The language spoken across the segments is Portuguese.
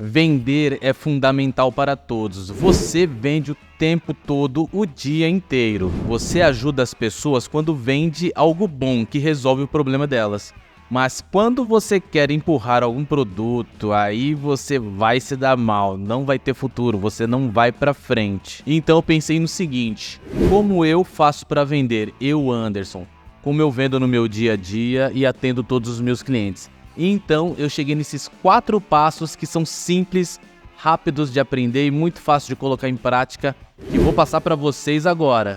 Vender é fundamental para todos. Você vende o tempo todo, o dia inteiro. Você ajuda as pessoas quando vende algo bom que resolve o problema delas. Mas quando você quer empurrar algum produto, aí você vai se dar mal, não vai ter futuro, você não vai para frente. Então eu pensei no seguinte: como eu faço para vender? Eu, Anderson, como eu vendo no meu dia a dia e atendo todos os meus clientes. Então eu cheguei nesses 4 passos que são simples, rápidos de aprender e muito fácil de colocar em prática, que vou passar para vocês agora.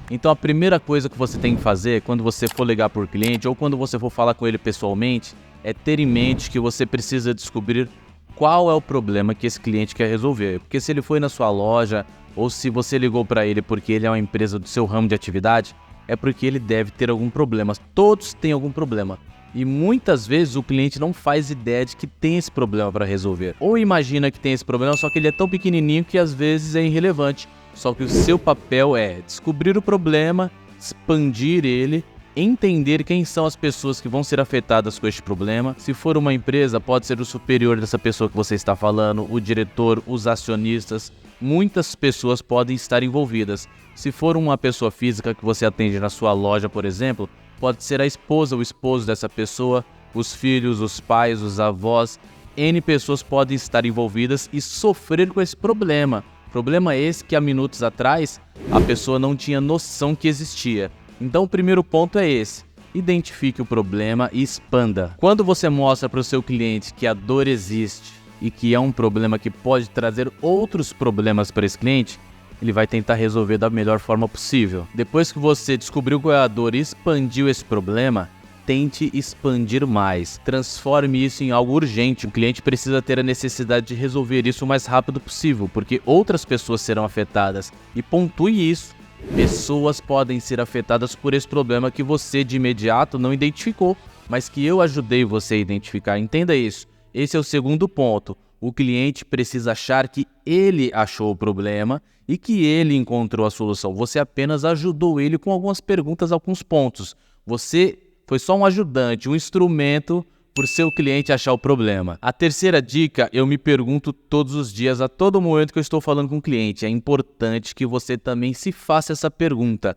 Então a primeira coisa que você tem que fazer quando você for ligar por cliente ou quando você for falar com ele pessoalmente é ter em mente que você precisa descobrir qual é o problema que esse cliente quer resolver. Porque se ele foi na sua loja ou se você ligou para ele porque ele é uma empresa do seu ramo de atividade, é porque ele deve ter algum problema. Todos têm algum problema. E muitas vezes o cliente não faz ideia de que tem esse problema para resolver. Ou imagina que tem esse problema, só que ele é tão pequenininho que às vezes é irrelevante. Só que o seu papel é descobrir o problema, expandir ele, entender quem são as pessoas que vão ser afetadas com este problema. Se for uma empresa, pode ser o superior dessa pessoa que você está falando, o diretor, os acionistas. Muitas pessoas podem estar envolvidas. Se for uma pessoa física que você atende na sua loja, por exemplo, pode ser a esposa ou o esposo dessa pessoa, os filhos, os pais, os avós. N pessoas podem estar envolvidas e sofrer com esse problema. Problema esse que há minutos atrás a pessoa não tinha noção que existia. Então o primeiro ponto é esse: identifique o problema e expanda. Quando você mostra para o seu cliente que a dor existe e que é um problema que pode trazer outros problemas para esse cliente, ele vai tentar resolver da melhor forma possível. Depois que você descobriu qual é a dor e expandiu esse problema, tente expandir mais. Transforme isso em algo urgente. O cliente precisa ter a necessidade de resolver isso o mais rápido possível, porque outras pessoas serão afetadas. E pontue isso. Pessoas podem ser afetadas por esse problema que você de imediato não identificou, mas que eu ajudei você a identificar. Entenda isso. Esse é o segundo ponto. O cliente precisa achar que ele achou o problema e que ele encontrou a solução. Você apenas ajudou ele com algumas perguntas, alguns pontos. Você foi só um ajudante, um instrumento para o seu cliente achar o problema. A terceira dica, eu me pergunto todos os dias, a todo momento que eu estou falando com o cliente. É importante que você também se faça essa pergunta: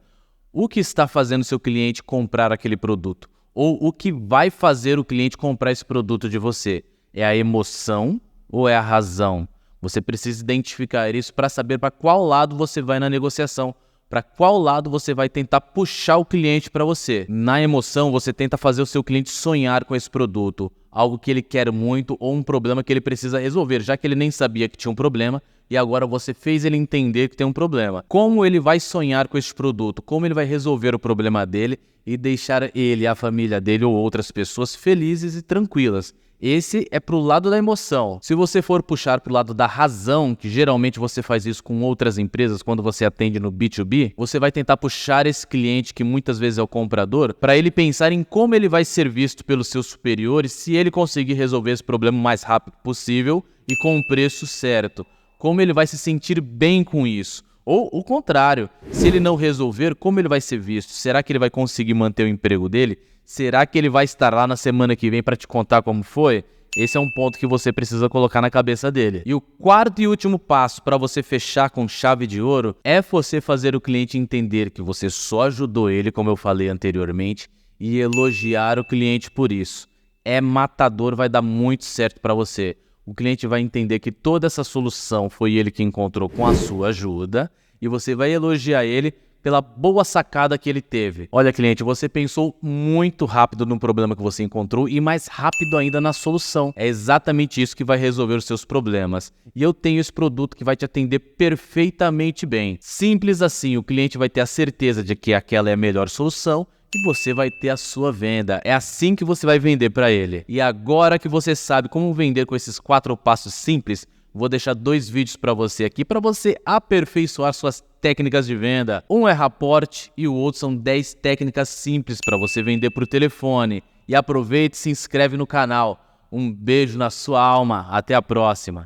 o que está fazendo seu cliente comprar aquele produto? Ou o que vai fazer o cliente comprar esse produto de você? É a emoção ou é a razão? Você precisa identificar isso para saber para qual lado você vai na negociação. Para qual lado você vai tentar puxar o cliente para você. Na emoção, você tenta fazer o seu cliente sonhar com esse produto, algo que ele quer muito ou um problema que ele precisa resolver, já que ele nem sabia que tinha um problema e agora você fez ele entender que tem um problema. Como ele vai sonhar com esse produto? Como ele vai resolver o problema dele e deixar ele, a família dele ou outras pessoas felizes e tranquilas? Esse é pro lado da emoção. Se você for puxar pro lado da razão, que geralmente você faz isso com outras empresas quando você atende no B2B, você vai tentar puxar esse cliente, que muitas vezes é o comprador, para ele pensar em como ele vai ser visto pelos seus superiores se ele conseguir resolver esse problema o mais rápido possível e com o preço certo. Como ele vai se sentir bem com isso. Ou o contrário, se ele não resolver, como ele vai ser visto? Será que ele vai conseguir manter o emprego dele? Será que ele vai estar lá na semana que vem para te contar como foi? Esse é um ponto que você precisa colocar na cabeça dele. E o quarto e último passo para você fechar com chave de ouro é você fazer o cliente entender que você só ajudou ele, como eu falei anteriormente, e elogiar o cliente por isso. É matador, vai dar muito certo para você. O cliente vai entender que toda essa solução foi ele que encontrou com a sua ajuda e você vai elogiar ele pela boa sacada que ele teve. Olha, cliente, você pensou muito rápido no problema que você encontrou e mais rápido ainda na solução. É exatamente isso que vai resolver os seus problemas. E eu tenho esse produto que vai te atender perfeitamente bem. Simples assim, o cliente vai ter a certeza de que aquela é a melhor solução e você vai ter a sua venda. É assim que você vai vender para ele. E agora que você sabe como vender com esses 4 passos simples, vou deixar 2 vídeos para você aqui para você aperfeiçoar suas técnicas de venda. Um é rapport e o outro são 10 técnicas simples para você vender por telefone. E aproveite e se inscreve no canal. Um beijo na sua alma. Até a próxima.